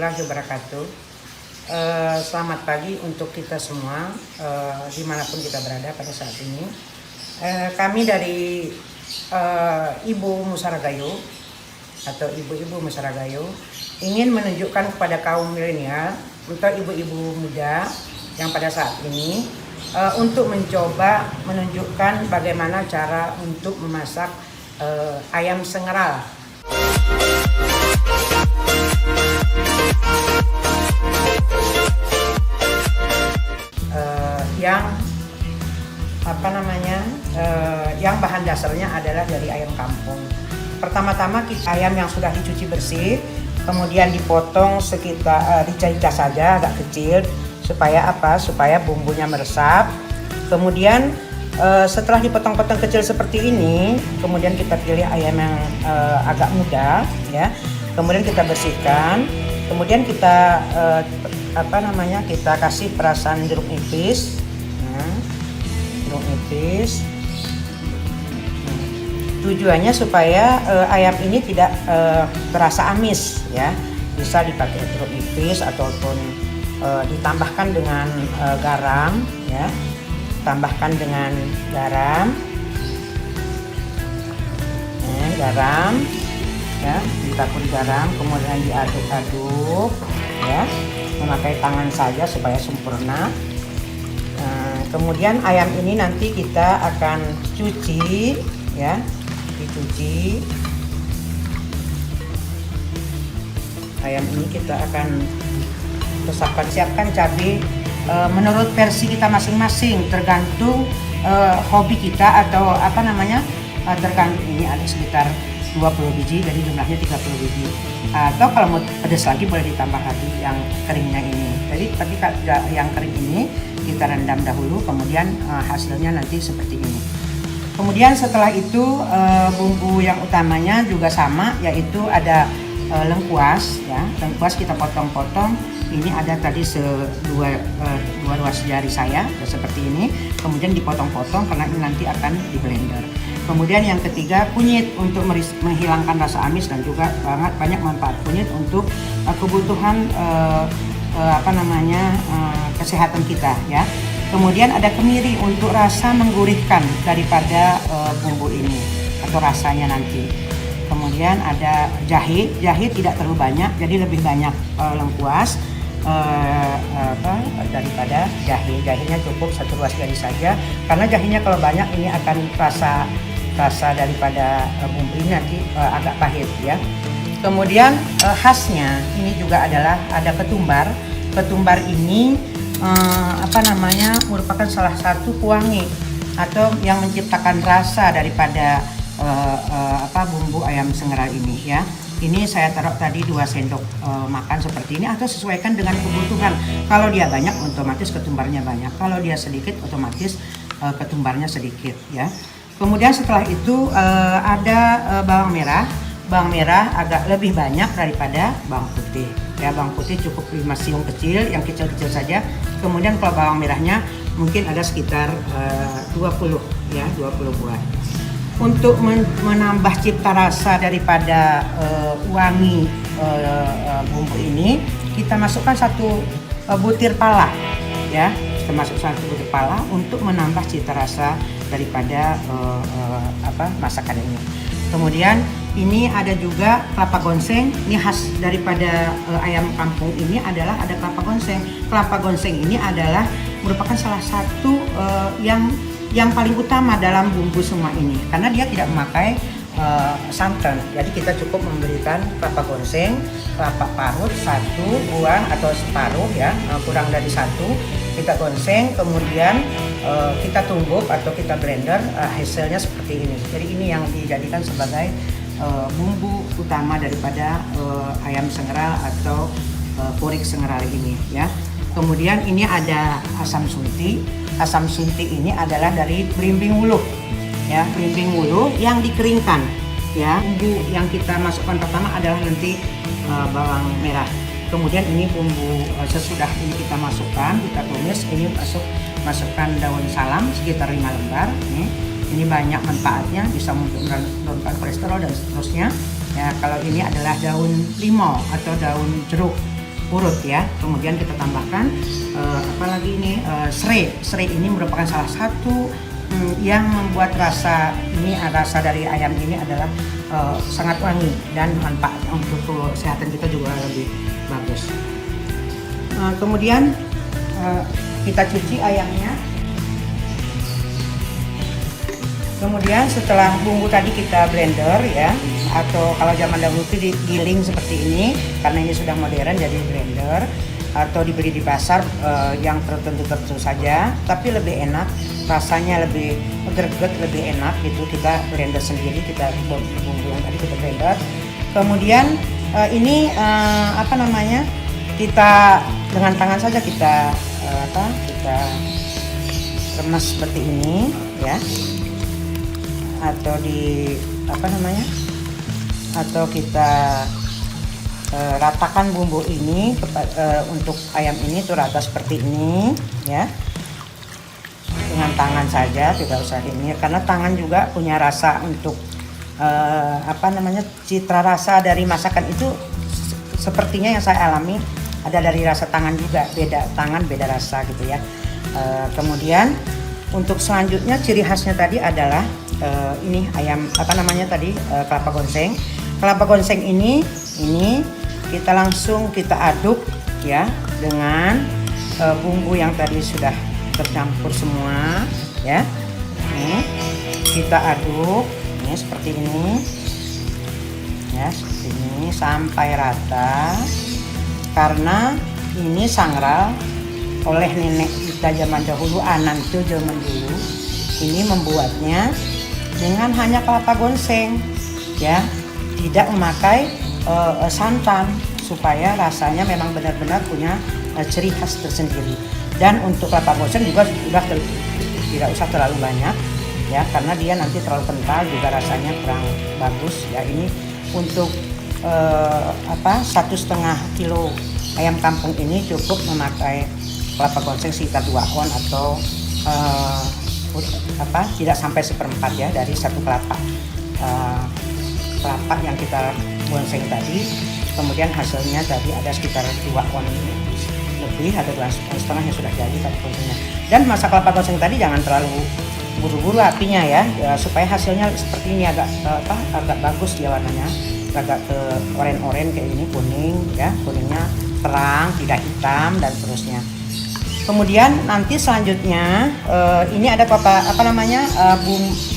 warahmatullahi wabarakatuh. Selamat pagi untuk kita semua, dimanapun kita berada pada saat ini. Kami dari Ibu Musaragayo atau ibu-ibu Musaragayo ingin menunjukkan kepada kaum milenial untuk ibu-ibu muda yang pada saat ini untuk mencoba menunjukkan bagaimana cara untuk memasak ayam sengeral. Yang bahan dasarnya adalah dari ayam kampung. Pertama-tama ayam yang sudah dicuci bersih, kemudian dipotong sekitar rica-rica saja, agak kecil, supaya bumbunya meresap. Kemudian setelah dipotong-potong kecil seperti ini, kemudian kita pilih ayam yang agak muda, ya. Kemudian kita bersihkan, kemudian kita kita kasih perasan jeruk nipis. Tujuannya supaya ayam ini tidak terasa amis, ya. Bisa dipakai jeruk nipis ataupun ditambahkan dengan garam, ya. Tambahkan dengan garam, ya, ditabur garam, kemudian diaduk-aduk, ya, memakai tangan saja supaya sempurna. Kemudian ayam ini nanti kita akan cuci, ya, dicuci. Ayam ini kita akan siapkan cabai menurut versi kita masing-masing, tergantung hobi kita atau tergantung. Ini ada sekitar 20 biji, jadi jumlahnya 30 biji. Atau kalau mau pedas lagi boleh ditambah lagi yang keringnya ini. Jadi tapi yang kering ini kita rendam dahulu, kemudian hasilnya nanti seperti ini. Kemudian setelah itu bumbu yang utamanya juga sama, yaitu ada lengkuas, ya. Lengkuas kita potong-potong. Ini ada tadi dua ruas jari saya seperti ini. Kemudian dipotong-potong karena ini nanti akan di blender. Kemudian yang ketiga kunyit untuk menghilangkan rasa amis dan juga banyak manfaat kunyit untuk kebutuhan kesehatan kita, ya. Kemudian ada kemiri untuk rasa menggurihkan daripada bumbu ini atau rasanya nanti. Kemudian ada jahe tidak terlalu banyak, jadi lebih banyak lengkuas daripada jahe. Jahenya cukup 1 ruas jari saja, karena jahenya kalau banyak ini akan rasa daripada bumbu ini nanti agak pahit, ya. Kemudian khasnya ini juga adalah ada ketumbar. Ketumbar ini merupakan salah satu pewangi atau yang menciptakan rasa daripada bumbu ayam sengeral ini, ya. Ini saya taruh tadi 2 sendok makan seperti ini, atau sesuaikan dengan kebutuhan. Kalau dia banyak otomatis ketumbarnya banyak, kalau dia sedikit otomatis ketumbarnya sedikit, ya. Kemudian setelah itu ada bawang merah. Bawang merah agak lebih banyak daripada bawang putih, ya. Bawang putih cukup 5 siung kecil, yang kecil-kecil saja. Kemudian kalau bawang merahnya mungkin ada sekitar 20 buah. Untuk menambah cita rasa daripada wangi bumbu ini, kita masukkan 1 butir pala, ya. Kita masukkan 1 butir pala untuk menambah cita rasa daripada masakan ini. Kemudian ini ada juga kelapa gonseng. Ini khas daripada ayam kampung ini adalah ada kelapa gonseng. Kelapa gonseng ini adalah merupakan salah satu yang paling utama dalam bumbu semua ini, karena dia tidak memakai santan. Jadi kita cukup memberikan kelapa gonseng, kelapa parut 1 buah atau separuh, ya, kurang dari 1. Kita gonseng, kemudian kita tumbuk atau kita blender, hasilnya seperti ini. Jadi ini yang dijadikan sebagai bumbu utama daripada ayam sengeral atau purik sengeral ini, ya. Kemudian ini ada asam sunti. Asam sunti ini adalah dari belimbing wuluh, ya, belimbing wuluh yang dikeringkan, ya. Bumbu yang kita masukkan pertama adalah nanti bawang merah. Kemudian ini bumbu sesudah ini kita masukkan, kita tumis. Ini masukkan daun salam sekitar 5 lembar. Ini banyak manfaatnya, bisa menurunkan kolesterol dan seterusnya. Ya, kalau ini adalah daun limau atau daun jeruk. urut ya. Kemudian kita tambahkan apalagi ini serai. Serai ini merupakan salah satu yang membuat rasa dari ayam ini adalah sangat wangi dan manfaat untuk kesehatan kita juga lebih bagus. Kemudian kita cuci ayamnya. Kemudian setelah bumbu tadi kita blender ya, atau kalau zaman dahulu itu digiling seperti ini, karena ini sudah modern jadi blender, atau dibeli di pasar yang tertentu saja, tapi lebih enak, rasanya lebih greget, lebih enak gitu. Kita blender sendiri, kita bumbu yang tadi kita blender. Kemudian ini kita dengan tangan saja kita remas seperti ini ya, atau atau kita ratakan bumbu ini untuk ayam ini tuh rata seperti ini ya, dengan tangan saja, tidak usah ini, karena tangan juga punya rasa untuk citra rasa dari masakan itu sepertinya yang saya alami ada dari rasa tangan juga, beda tangan beda rasa gitu ya. Kemudian untuk selanjutnya ciri khasnya tadi adalah ini ayam kelapa gonseng. Kelapa gonseng ini kita langsung kita aduk ya dengan bumbu yang tadi sudah tercampur semua ya. Kita aduk seperti ini ya, seperti ini sampai rata, karena ini sangral oleh nenek kita zaman dahulu, anan itu zaman dulu ini membuatnya dengan hanya kelapa gonseng ya, tidak memakai santan, supaya rasanya memang benar-benar punya ciri khas tersendiri. Dan untuk kelapa gonseng juga sudah tidak usah terlalu banyak ya, karena dia nanti terlalu kental juga rasanya kurang bagus ya. Ini untuk 1,5 kilo ayam kampung ini cukup memakai kelapa gonseng sekitar 2 on atau tidak sampai 1/4 ya dari satu kelapa yang kita gonseng tadi. Kemudian hasilnya tadi ada sekitar 2 on lebih atau 2,5 yang sudah jadi tadi gonsengnya. Dan masak kelapa gonseng tadi jangan terlalu buru-buru apinya ya, supaya hasilnya seperti ini agak bagus dia warnanya, agak ke oren-oren kayak ini, kuning ya, kuningnya terang tidak hitam dan seterusnya. Kemudian nanti selanjutnya ini ada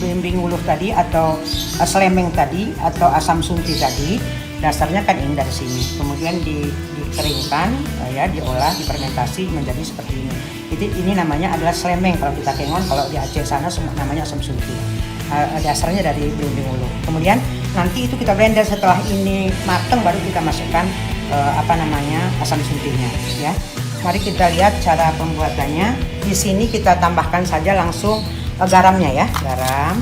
blimbing wuluh tadi atau selemeng tadi atau asam sunti tadi, dasarnya kan ini dari sini, kemudian dikeringkan ya, diolah, difermentasi menjadi seperti ini. Ini namanya adalah selemeng kalau kita Kengon, kalau di Aceh sana namanya asam sunti. Dasarnya dari blimbing wuluh. Kemudian nanti itu kita blender, setelah ini matang baru kita masukkan asam suntinya ya. Mari kita lihat cara pembuatannya. Di sini kita tambahkan saja langsung garamnya ya, garam.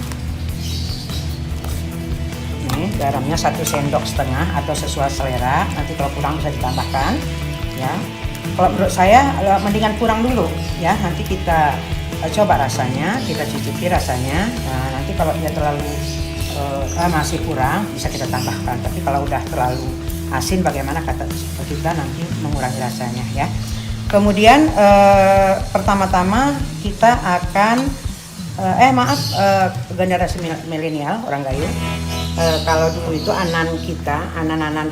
Ini garamnya 1,5 sendok atau sesuai selera. Nanti kalau kurang bisa ditambahkan ya. Kalau menurut saya mendingan kurang dulu ya. Nanti kita coba rasanya, kita cicipi rasanya. Nah, nanti kalau dia terlalu masih kurang bisa kita tambahkan. Tapi kalau udah terlalu asin bagaimana kita nanti mengurangi rasanya ya. Kemudian pertama-tama kita akan generasi milenial orang Gayo. Kalau dulu itu anan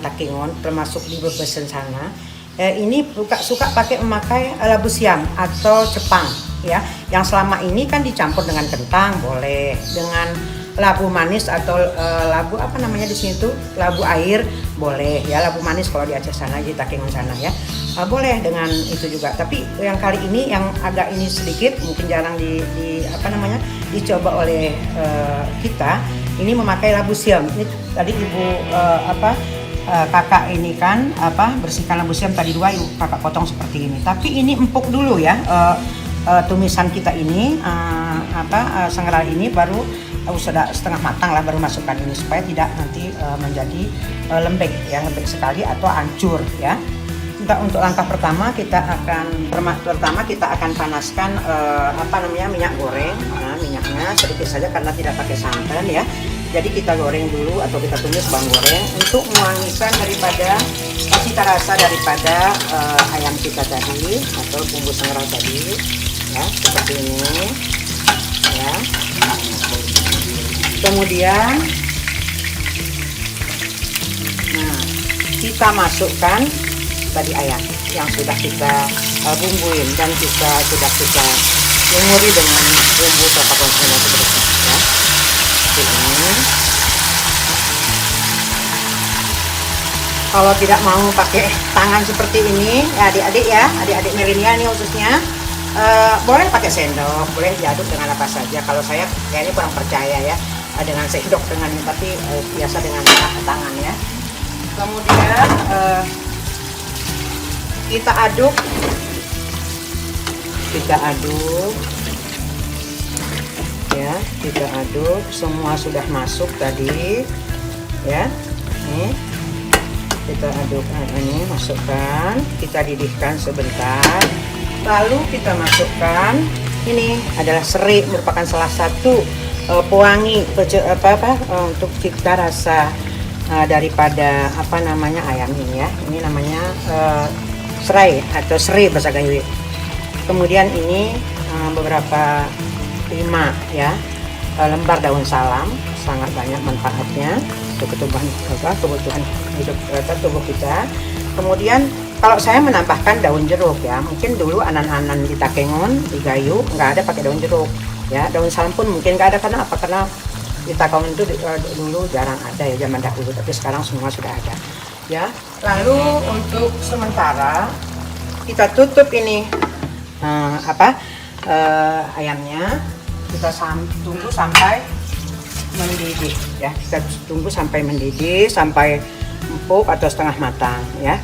Takengon termasuk di Brebesen sana, ini suka memakai labu siam atau cepang ya. Yang selama ini kan dicampur dengan kentang boleh, dengan labu manis atau labu di sini tuh labu air boleh ya, labu manis kalau di Aceh sana, di Takengon sana ya, boleh dengan itu juga. Tapi yang kali ini yang agak ini sedikit mungkin jarang dicoba oleh kita, ini memakai labu siam. Ini tadi ibu kakak ini kan bersihkan labu siam tadi 2 kakak potong seperti ini, tapi ini empuk dulu ya. Tumisan kita ini sangral ini baru sudah setengah matang lah, baru masukkan ini supaya tidak nanti menjadi lembek sekali atau hancur ya. Untuk langkah pertama kita akan panaskan minyak goreng. Nah, minyaknya sedikit saja karena tidak pakai santan ya. Jadi kita goreng dulu atau kita tumis bawang goreng untuk mewangikan daripada cita rasa daripada ayam kita tadi atau bumbu sengral tadi, ya seperti ini, ya. Kemudian, nah kita masukkan tadi ayam yang sudah kita bumbuin dan sudah kita lumuri dengan bumbu kelapa konsumen seperti ya. Ini kalau tidak mau pakai tangan seperti ini ya adik-adik ya, adik-adik milenial ini khususnya, boleh pakai sendok, boleh diaduk dengan apa saja. Kalau saya kayaknya kurang percaya ya dengan sendok dengan ini, tapi biasa dengan tangan ya. Kemudian kita aduk ya, kita aduk, semua sudah masuk tadi ya. Nih kita aduk, ini masukkan, kita didihkan sebentar, lalu kita masukkan, ini adalah serai, merupakan salah satu pewangi untuk cita rasa daripada apa namanya ayam ini ya. Ini namanya serai atau serai bahasa Gayo. Kemudian ini beberapa 5 ya lembar daun salam, sangat banyak manfaatnya untuk kebutuhan hidup tubuh kita. Kemudian kalau saya menambahkan daun jeruk ya, mungkin dulu anan-anan di Takengon di Gayo nggak ada pakai daun jeruk ya, daun salam pun mungkin nggak ada. Karena apa? Karena di Takengon itu dulu jarang ada ya zaman dahulu, tapi sekarang semua sudah ada ya. Lalu untuk sementara kita tutup ini ayamnya, kita tunggu sampai mendidih ya, kita tunggu sampai mendidih, sampai empuk atau setengah matang ya.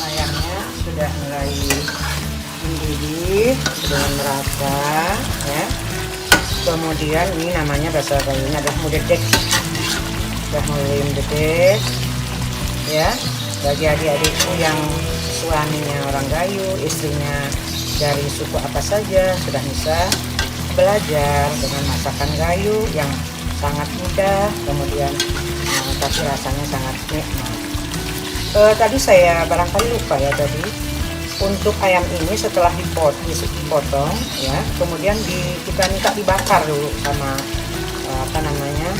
Ayamnya sudah mulai mendidih, sudah merata ya. Kemudian ini namanya bahasa Gayonya adalah mudedek, sudah mulai mendedek ya. Bagi adik-adikku yang suaminya orang Gayo, istrinya dari suku apa saja, sudah bisa belajar dengan masakan Gayo yang sangat mudah, kemudian tapi rasanya sangat nikmat. Tadi saya barangkali lupa ya tadi, untuk ayam ini setelah dipotong ya, kemudian kita minta dibakar dulu sama apa namanya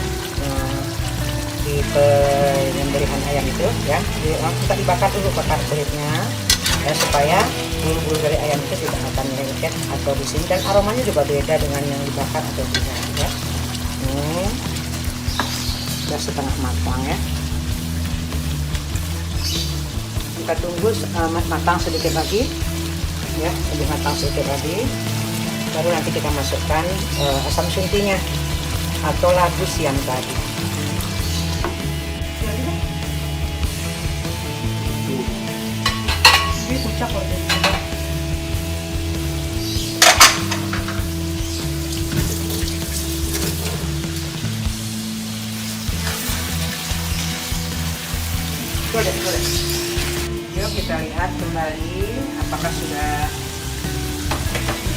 di penyembelihan ayam itu ya, kita dibakar dulu, bakar kulitnya ya, supaya bulu-bulu dari ayam itu tidak akan lengket atau bising, dan aromanya juga beda dengan yang dibakar atau tidak ya. Ini sudah setengah matang ya, kita tunggu matang sedikit lagi ya, lebih matang sedikit lagi, baru nanti kita masukkan asam suntinya atau labu siam tadi. Pucak loh ini. Boleh. Yuk kita lihat kembali apakah sudah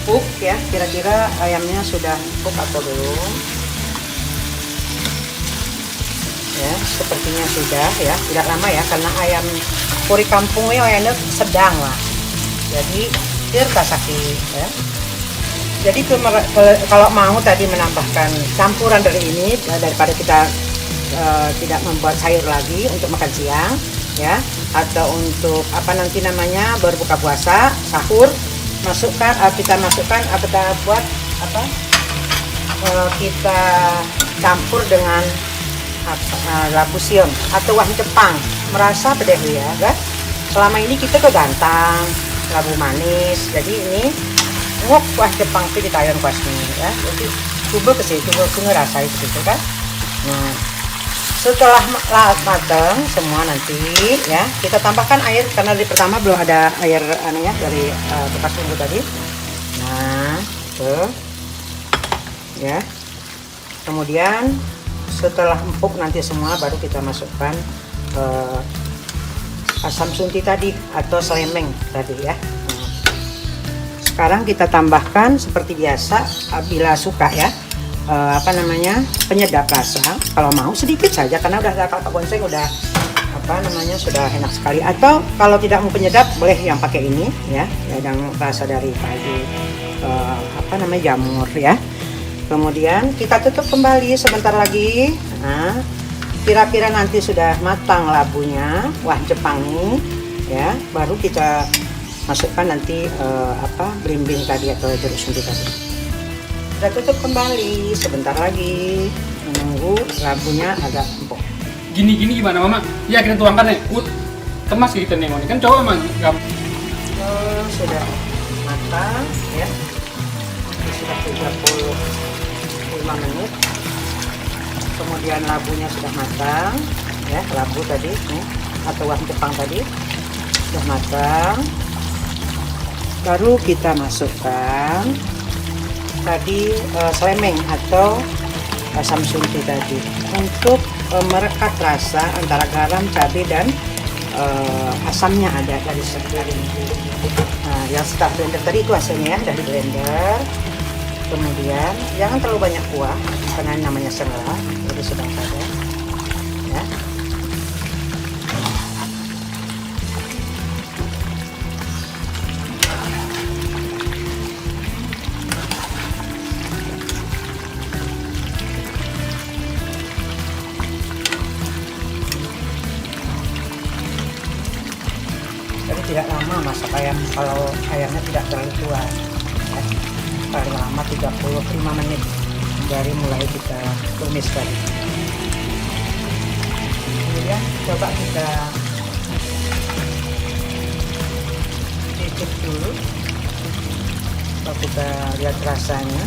empuk ya, kira-kira ayamnya sudah empuk atau belum ya. Sepertinya sudah ya, tidak lama ya, karena ayam puri kampungnya ayamnya sedang lah, jadi tirta sakit ya. Jadi kalau mau tadi menambahkan campuran dari ini daripada kita tidak membuat sayur lagi untuk makan siang ya, atau untuk apa nanti namanya berbuka puasa sahur, kita buat apa, kita campur dengan labu siam atau wah Jepang, merasa bedeh ya kan. Selama ini kita ke gantang labu manis, jadi ini wah Jepang itu di tayan kuasnya ya, jadi coba ke situ ngerasa itu kan. Nah setelah matang semua nanti ya, kita tambahkan air, karena di pertama belum ada air anehnya dari bekas bumbu tadi. Nah tuh ya, kemudian setelah empuk nanti semua baru kita masukkan asam sunti tadi atau selemeng tadi ya. Sekarang kita tambahkan seperti biasa bila suka ya, apa namanya, penyedap rasa. Kalau mau sedikit saja karena udah ada kelapa gongseng, udah apa namanya, sudah enak sekali. Atau kalau tidak mau penyedap boleh yang pakai ini ya, yang rasa dari kayu apa namanya, jamur ya. Kemudian kita tutup kembali sebentar lagi. Nah, kira-kira nanti sudah matang labunya, wah Jepang nih ya, baru kita masukkan nanti apa, belimbing tadi atau jeruk suntik tadi. Kita tutup kembali sebentar lagi menunggu labunya agak empuk. Gini gimana mama? Ya kita tuangkan nih, kemas gitu nih, kan coba mah Sudah matang ya, ini sudah 35 menit. Kemudian labunya sudah matang ya, labu tadi nih atau wah Jepang tadi sudah matang. Baru kita masukkan tadi selemeng atau asam sunti tadi untuk merekat rasa antara garam, cabai dan asamnya ada dari sekali. Nah, yang setelah blender tadi itu hasilnya ya, dari blender. Kemudian jangan terlalu banyak kuah karena ini namanya sengela, jadi sedang saja ya. Jadi tidak lama masak ayam kalau ayamnya tidak terlalu tua ya. Paling lama 35 menit dari mulai kita tumis tadi. Kemudian coba kita cicip dulu, coba kita lihat rasanya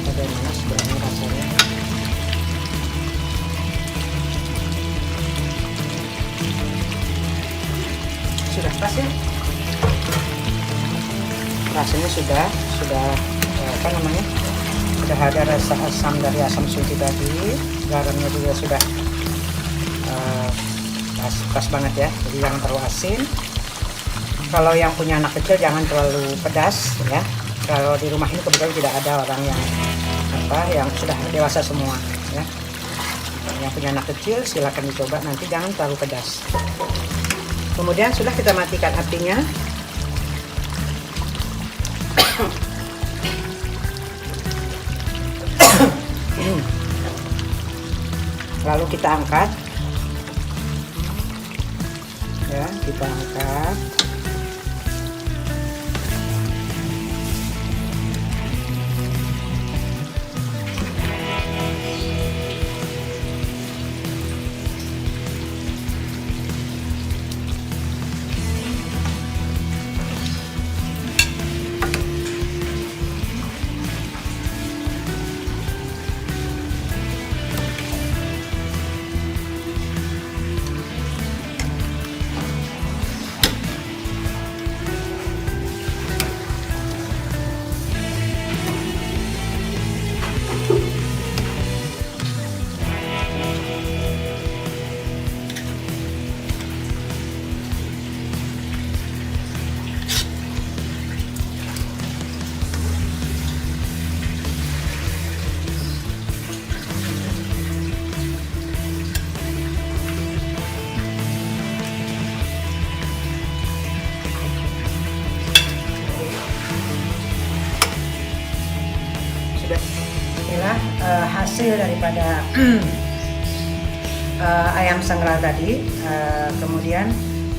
bagaimana sebenarnya rasanya. Sudah pas ya, rasanya sudah apa namanya, sudah ada rasa asam dari asam sunti tadi, garamnya juga sudah pas banget ya, jadi jangan terlalu asin. Kalau yang punya anak kecil jangan terlalu pedas ya. Kalau di rumah ini kebetulan tidak ada orang yang apa, yang sudah dewasa semua ya. Yang punya anak kecil silakan dicoba, nanti jangan terlalu pedas. Kemudian sudah kita matikan apinya. Lalu kita angkat ya, kita angkat. Inilah hasil daripada ayam sengral tadi. Kemudian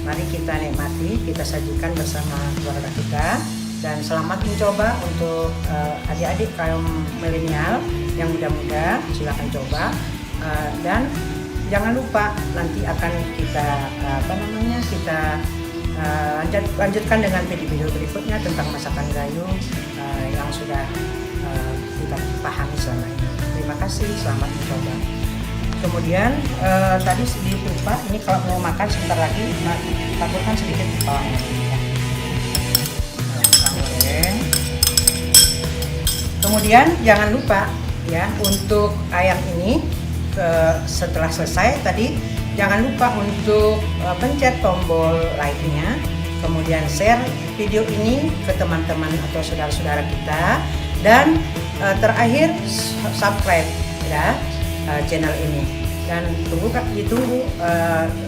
mari kita nikmati, kita sajikan bersama keluarga kita, dan selamat mencoba untuk adik-adik kaum milenial yang muda-muda, silakan coba. Dan jangan lupa nanti akan kita kita lanjutkan dengan video-video berikutnya tentang masakan gayung yang sudah kita pahami selama ini. Terima kasih, selamat mencoba. Kemudian tadi sedikit lupa, ini kalau mau makan sebentar lagi, takutkan sedikit bawang ya. Goreng. Kemudian jangan lupa ya, untuk ayam ini setelah selesai tadi, jangan lupa untuk pencet tombol like-nya, kemudian share video ini ke teman-teman atau saudara-saudara kita, dan terakhir subscribe ya channel ini, dan ditunggu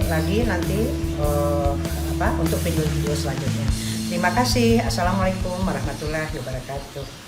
lagi nanti untuk video-video selanjutnya. Terima kasih. Assalamualaikum warahmatullahi wabarakatuh.